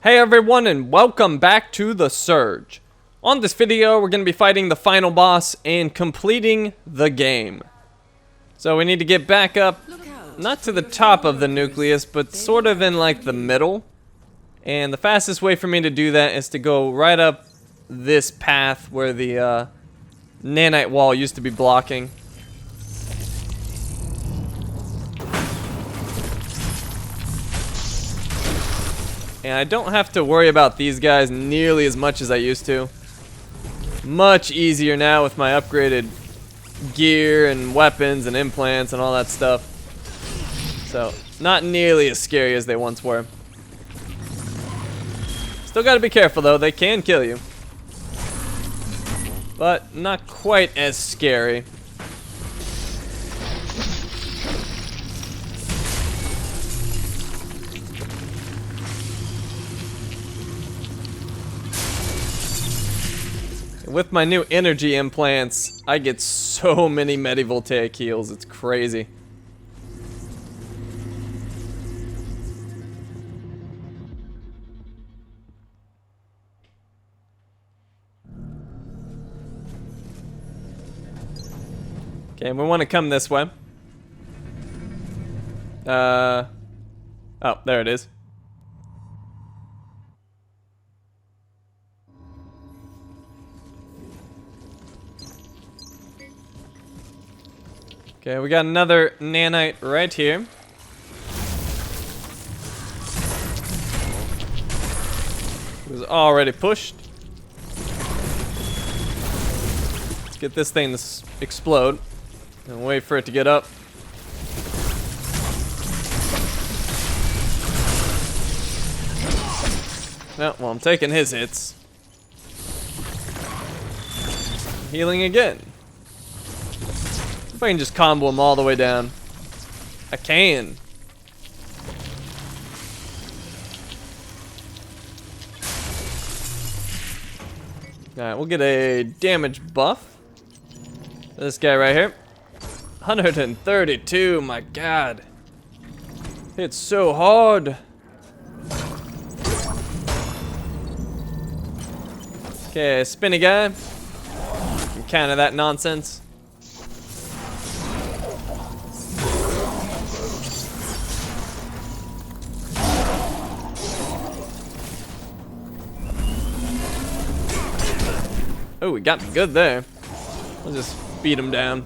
Hey everyone, and welcome back to The Surge. On this video, we're going to be fighting the final boss and completing the game. So we need to get back up, not to the top of the nucleus, but sort of in like the middle. And the fastest way for me to do that is to go right up this path where the nanite wall used to be blocking. And I don't have to worry about these guys nearly as much as I used to. Much easier now with my upgraded gear and weapons and implants and all that stuff. So, not nearly as scary as they once were. Still gotta be careful though, they can kill you. But not quite as scary. With my new energy implants, I get so many medivoltaic heals, it's crazy. Okay, we want to come this way. Oh, there it is. Okay, we got another nanite right here. It was already pushed. Let's get this thing to explode and wait for it to get up. No, well, I'm taking his hits. Healing again. If I can just combo him all the way down. I can. Alright, we'll get a damage buff. This guy right here. 132, my god. It's so hard. Okay, spinny guy. Can counter that nonsense. Oh, he got me good there. I'll just beat him down.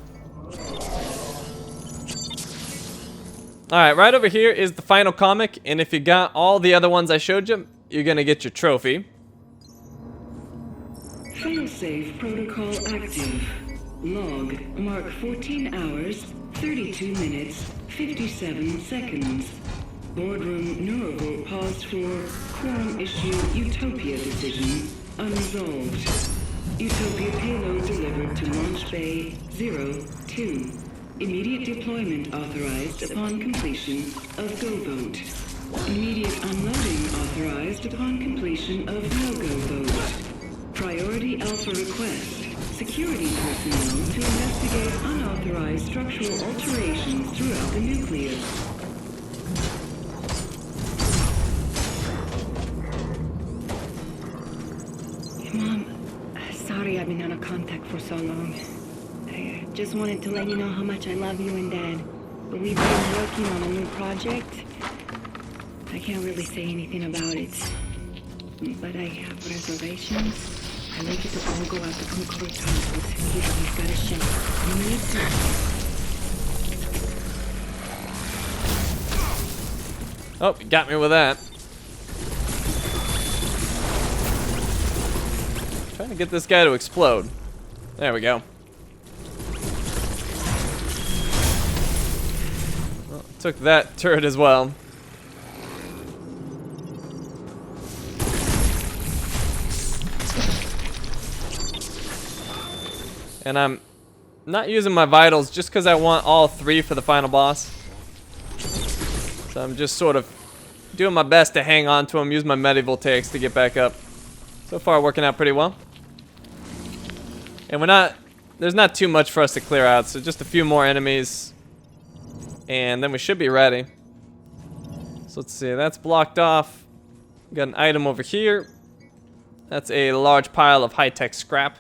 Alright, right over here is the final comic, and if you got all the other ones I showed you, you're gonna get your trophy. Failsafe protocol active. Log mark 14 hours, 32 minutes, 57 seconds. Boardroom neurovolt paused for quorum issue Utopia decision unresolved. Utopia payload delivered to Launch Bay 02. Immediate deployment authorized upon completion of Go Vote. Immediate unloading authorized upon completion of No Go Vote. Priority Alpha request. Security personnel to investigate unauthorized structural alterations throughout the nucleus. Mom, sorry I've been out of contact for so long. I just wanted to let you know how much I love you and Dad. But we've been working on a new project. I can't really say anything about it. But I have reservations. I'd like you to all go out to Concord Childhood. He's got a show. You need to. Oh, you got me with that. Trying to get this guy to explode. There we go. Well, took that turret as well. And I'm not using my vitals just because I want all three for the final boss. So I'm just sort of doing my best to hang on to him, use my medivoltaics to get back up. So far working out pretty well. And there's not too much for us to clear out, so just a few more enemies. And then we should be ready. So let's see, that's blocked off. Got an item over here. That's a large pile of high-tech scrap.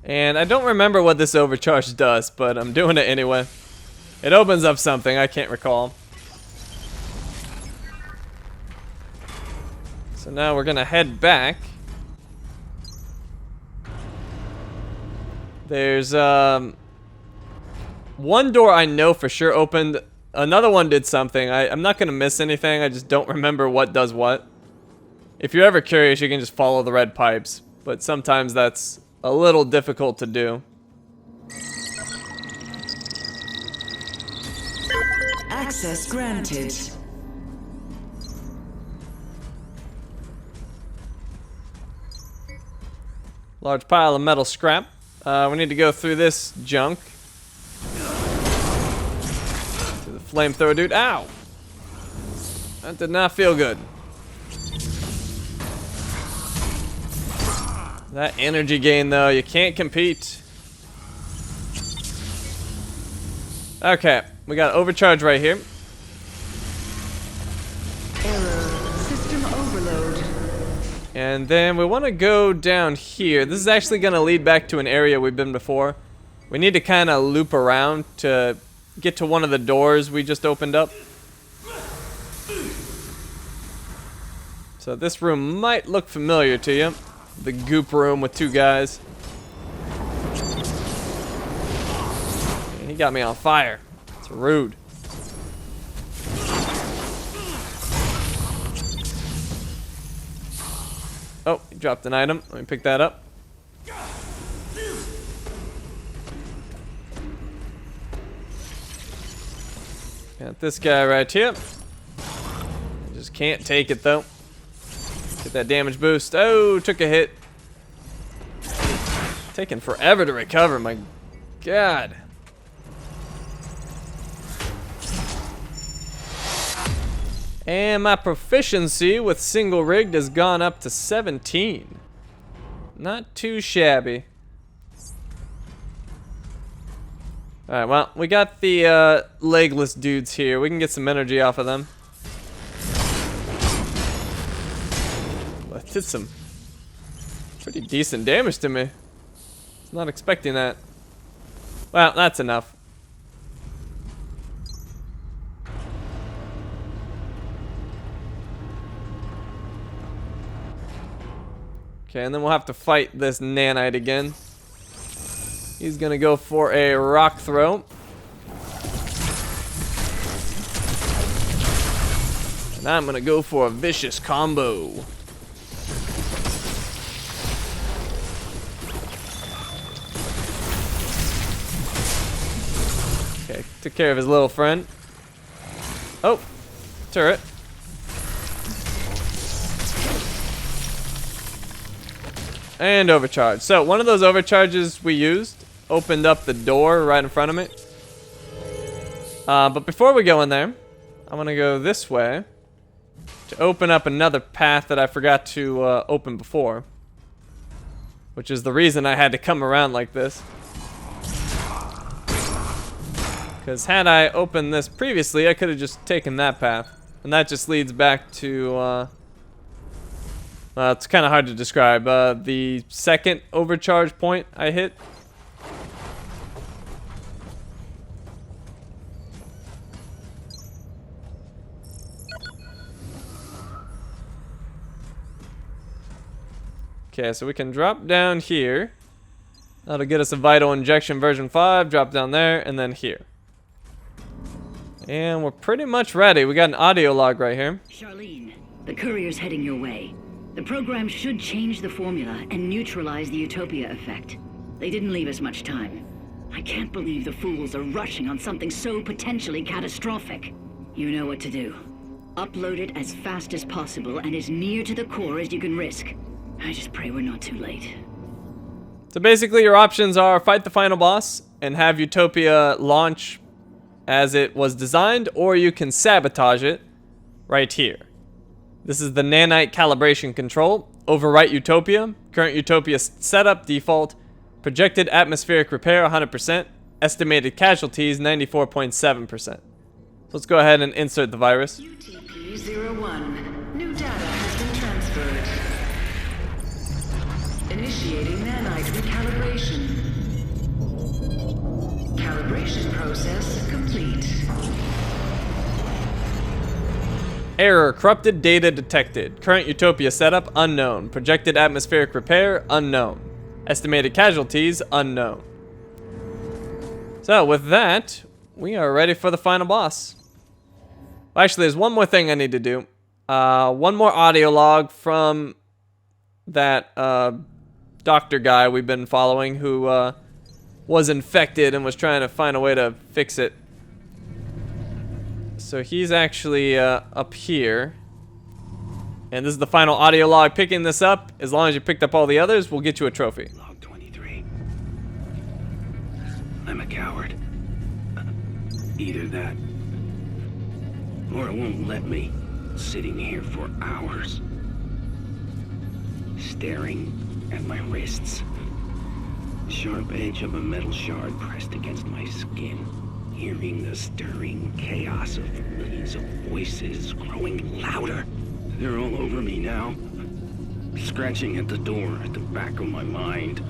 And I don't remember what this overcharge does, but I'm doing it anyway. It opens up something, I can't recall. So now we're gonna head back. There's one door I know for sure opened. Another one did something. I'm not gonna miss anything, I just don't remember what does what. If you're ever curious, you can just follow the red pipes, but sometimes that's a little difficult to do. Access granted. Large pile of metal scrap. We need to go through this junk. To the flamethrower dude. Ow! That did not feel good. That energy gain, though, you can't compete. Okay, we got overcharge right here. Error. System overload. And then we want to go down here. This is actually going to lead back to an area we've been before. We need to kind of loop around to get to one of the doors we just opened up. So this room might look familiar to you. The goop room with two guys. He got me on fire. It's rude. Oh, he dropped an item. Let me pick that up. Got this guy right here. I just can't take it though. Get that damage boost. Oh, took a hit. Taking forever to recover, my god. And my proficiency with single rigged has gone up to 17. Not too shabby. Alright, well, we got the legless dudes here. We can get some energy off of them. Did some pretty decent damage to me. I was not expecting that. Well, that's enough. Okay, and then we'll have to fight this nanite again. He's gonna go for a rock throw. And I'm gonna go for a vicious combo. Okay, took care of his little friend. Oh, turret. And overcharge. So one of those overcharges we used opened up the door right in front of me. But before we go in there, I want to go this way to open up another path that I forgot to open before, which is the reason I had to come around like this. Because had I opened this previously, I could have just taken that path. And that just leads back to, it's kind of hard to describe. The second overcharge point I hit. Okay, so we can drop down here. That'll get us a vital injection version 5. Drop down there, and then here. And we're pretty much ready. We got an audio log right here. Charlene, the courier's heading your way. The program should change the formula and neutralize the Utopia effect. They didn't leave us much time. I can't believe the fools are rushing on something so potentially catastrophic. You know what to do. Upload it as fast as possible and as near to the core as you can risk. I just pray we're not too late. So basically your options are fight the final boss and have Utopia launch as it was designed, or you can sabotage it right here. This is the nanite calibration control. Overwrite Utopia. Current Utopia setup default. Projected atmospheric repair 100%. Estimated casualties 94.7%. So let's go ahead and insert the virus. UTP-01. New data has been transferred. Initiating nanite recalibration. Calibration process complete. Error. Corrupted data detected. Current Utopia setup unknown. Projected atmospheric repair unknown. Estimated casualties unknown. So with that, we are ready for the final boss. Well, actually, there's one more thing I need to do. One more audio log from that doctor guy we've been following who was infected and was trying to find a way to fix it. So he's actually up here. And this is the final audio log. Picking this up, as long as you picked up all the others, we'll get you a trophy. Log 23. I'm a coward. Either that, or it won't let me. Sitting here for hours. Staring at my wrists. Sharp edge of a metal shard pressed against my skin. Hearing the stirring chaos of millions of voices growing louder. They're all over me now. Scratching at the door at the back of my mind.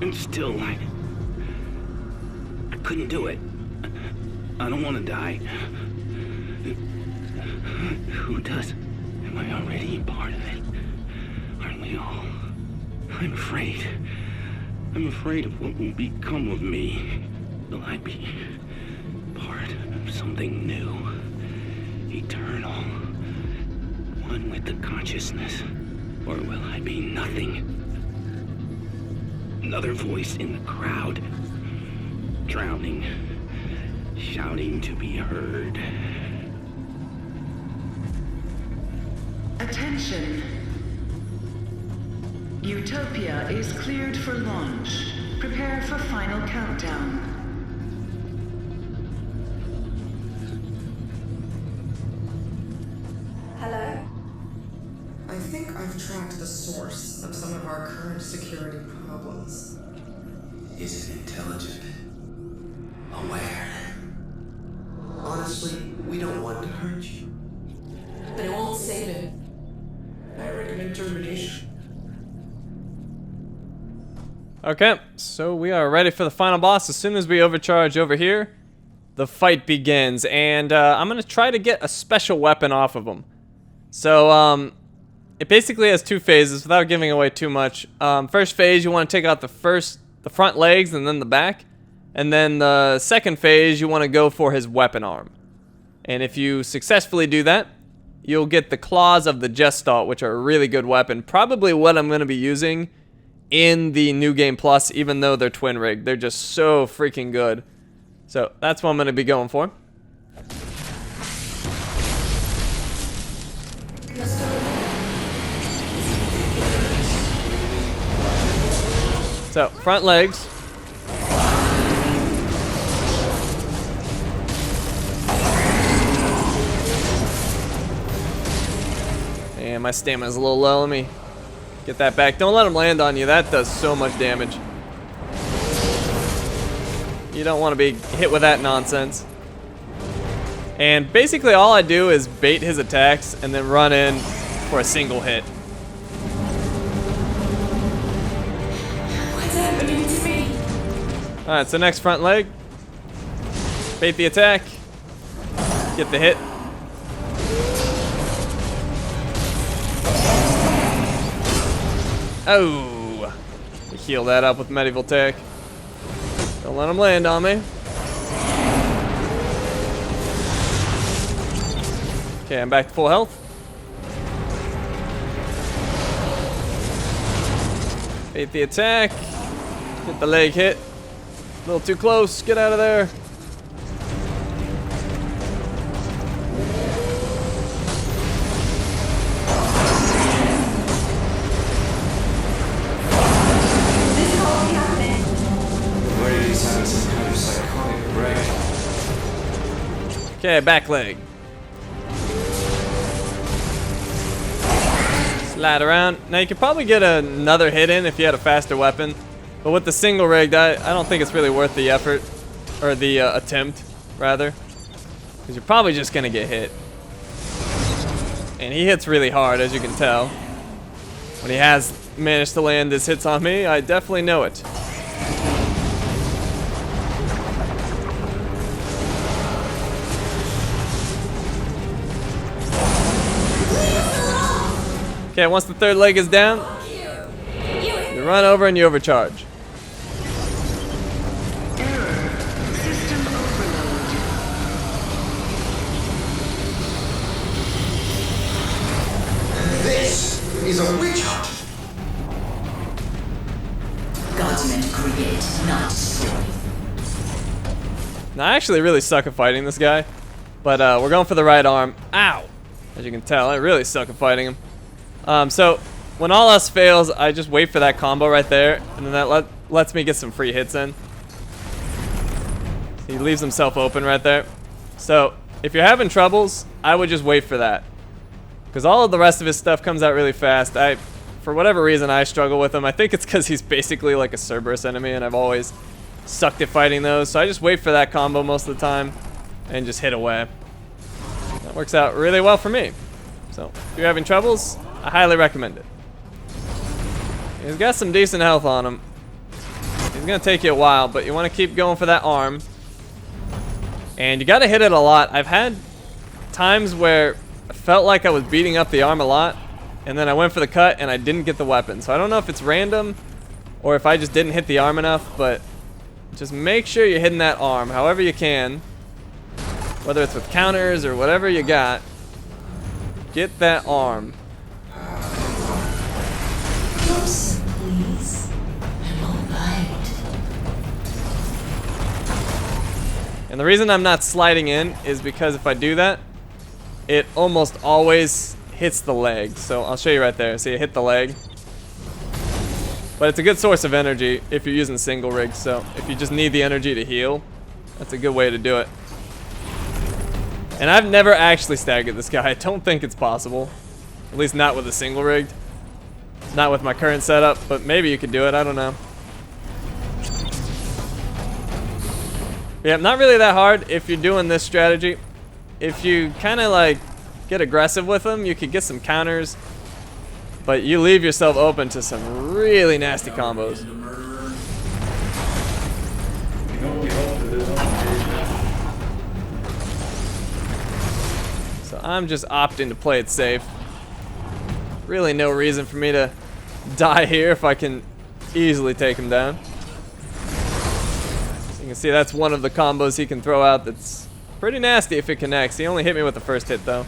And still, I couldn't do it. I don't want to die. Who does? Am I already part of it? Aren't we all? I'm afraid. I'm afraid of what will become of me. Will I be part of something new? Eternal? One with the consciousness? Or will I be nothing? Another voice in the crowd. Drowning. Shouting to be heard. Attention. Utopia is cleared for launch. Prepare for final countdown. Hello? I think I've tracked the source of some of our current security problems. Is it intelligent? Aware? Honestly, we don't want to hurt you. But it won't save it. I recommend termination. Okay, so we are ready for the final boss. As soon as we overcharge over here, the fight begins. And I'm going to try to get a special weapon off of him. So, it basically has two phases without giving away too much. First phase, you want to take out the front legs and then the back. And then the second phase, you want to go for his weapon arm. And if you successfully do that, you'll get the claws of the Gestalt, which are a really good weapon. Probably what I'm going to be using in the New Game Plus, even though they're twin rigged. They're just so freaking good. So that's what I'm going to be going for. So, front legs. And my stamina's a little low. Let me get that back. Don't let him land on you. That does so much damage. You don't want to be hit with that nonsense. And basically all I do is bait his attacks and then run in for a single hit. What's happening to me? Alright, so next front leg. Bait the attack. Get the hit. Oh! We heal that up with medieval tech. Don't let him land on me. Okay, I'm back to full health. Bait the attack. Get the leg hit. A little too close. Get out of there. Where these have some kind of psychotic break. Okay, back leg. Slide around. Now you could probably get another hit in if you had a faster weapon. But with the single rigged, I don't think it's really worth the effort. Or the attempt, rather. Because you're probably just going to get hit. And he hits really hard, as you can tell. When he has managed to land his hits on me, I definitely know it. Okay, once the third leg is down, you run over and you overcharge. System overload. This is a witch hunt. God's meant to create, not destroy. Now, I actually really suck at fighting this guy, but we're going for the right arm. Ow! As you can tell, I really suck at fighting him. So, when all else fails, I just wait for that combo right there, and then that lets me get some free hits in. He leaves himself open right there. So, if you're having troubles, I would just wait for that. Because all of the rest of his stuff comes out really fast. For whatever reason, I struggle with him. I think it's because he's basically like a Cerberus enemy, and I've always sucked at fighting those. So I just wait for that combo most of the time, and just hit away. That works out really well for me. So, if you're having troubles, I highly recommend it. He's got some decent health on him. He's gonna take you a while, but you want to keep going for that arm. And you gotta hit it a lot. I've had times where I felt like I was beating up the arm a lot, and then I went for the cut and I didn't get the weapon. So I don't know if it's random or if I just didn't hit the arm enough, but just make sure you're hitting that arm however you can. Whether it's with counters or whatever you got, get that arm. Closer, please. I'm alright. And the reason I'm not sliding in is because if I do that, it almost always hits the leg. So I'll show you right there. See, it hit the leg. But it's a good source of energy if you're using single rigs. So if you just need the energy to heal, that's a good way to do it. And I've never actually staggered this guy. I don't think it's possible. At least not with a single rigged. Not with my current setup, but maybe you could do it. I don't know. Yeah, not really that hard if you're doing this strategy. If you kind of like get aggressive with them, you could get some counters. But you leave yourself open to some really nasty combos. So I'm just opting to play it safe. Really no reason for me to die here if I can easily take him down. So you can see that's one of the combos he can throw out that's pretty nasty if it connects. He only hit me with the first hit though.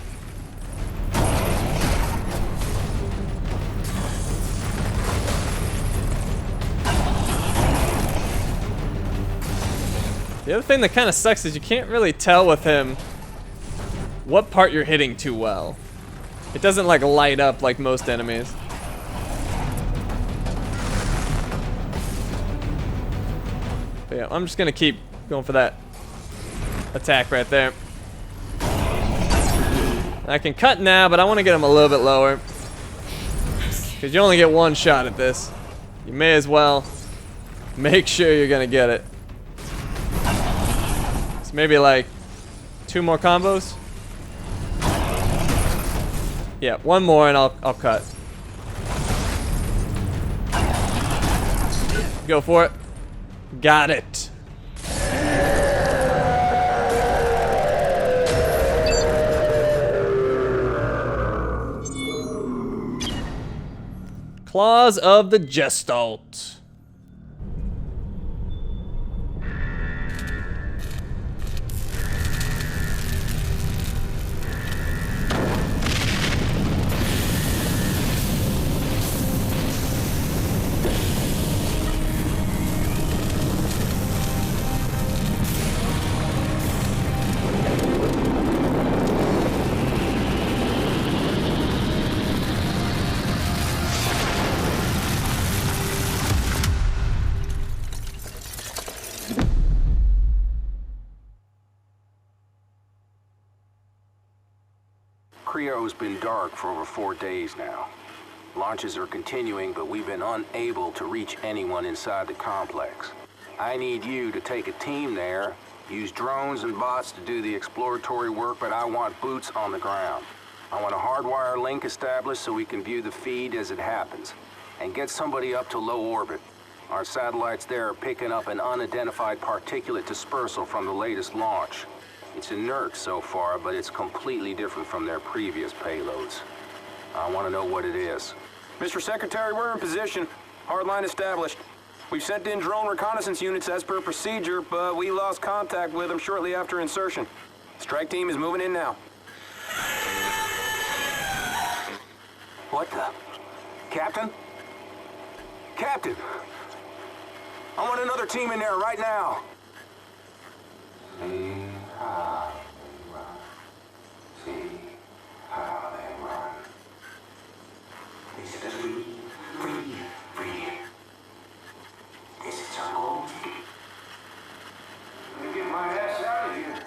The other thing that kind of sucks is you can't really tell with him what part you're hitting too well. It doesn't like light up like most enemies. But yeah, I'm just gonna keep going for that attack right there. I can cut now, but I want to get him a little bit lower. Because you only get one shot at this. You may as well make sure you're gonna get it. So maybe like 2 more combos. Yeah, 1 more and I'll cut. Go for it. Got it. Claws of the Gestalt. Creo's been dark for over 4 days now. Launches are continuing, but we've been unable to reach anyone inside the complex. I need you to take a team there, use drones and bots to do the exploratory work, but I want boots on the ground. I want a hardwire link established so we can view the feed as it happens, and get somebody up to low orbit. Our satellites there are picking up an unidentified particulate dispersal from the latest launch. It's inert so far, but it's completely different from their previous payloads. I want to know what it is. Mr. Secretary, we're in position. Hardline established. We've sent in drone reconnaissance units as per procedure, but we lost contact with them shortly after insertion. Strike team is moving in now. What the? Captain? Captain! I want another team in there right now! See how they run. See how they run. They set us free, free, free. This is our goal. Let me get my ass out of here.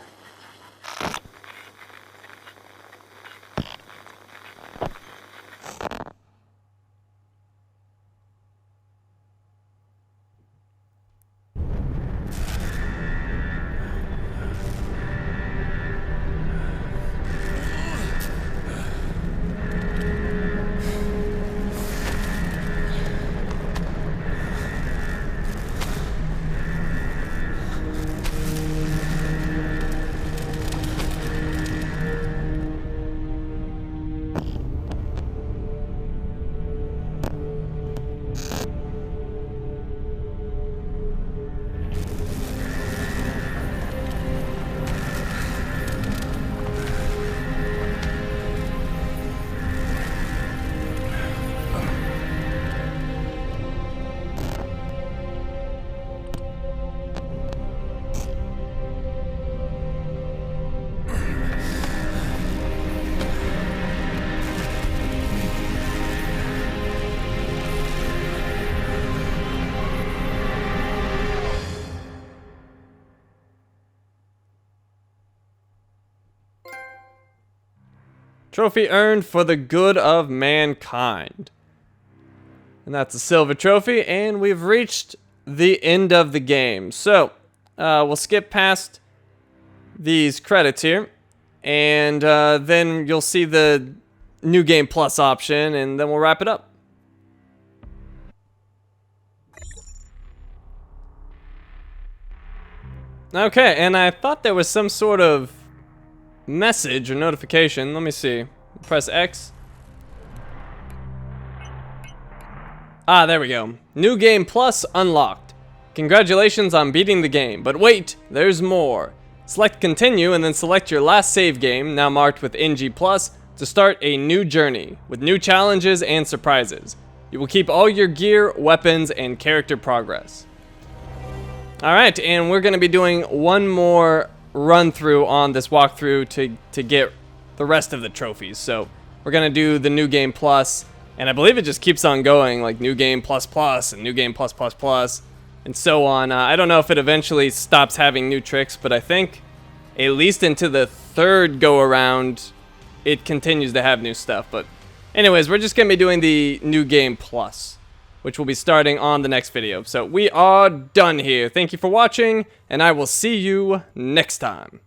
Trophy earned for the good of mankind. And that's a silver trophy, and we've reached the end of the game. So, we'll skip past these credits here, and then you'll see the New Game Plus option, and then we'll wrap it up. Okay, and I thought there was some sort of message or notification. Let me see. Press X. Ah, there we go. New Game Plus unlocked. Congratulations on beating the game, but wait, there's more. Select Continue and then select your last save game, now marked with NG Plus, to start a new journey with new challenges and surprises. You will keep all your gear, weapons, and character progress. Alright, and we're going to be doing one more run through on this walkthrough to get the rest of the trophies. So we're gonna do the New Game Plus, and I believe it just keeps on going, like New Game Plus Plus and New Game Plus Plus Plus and so on. I don't know if it eventually stops having new tricks, but I think at least into the third go around it continues to have new stuff. But anyways, we're just gonna be doing the New Game Plus, which will be starting on the next video. So we are done here. Thank you for watching, and I will see you next time.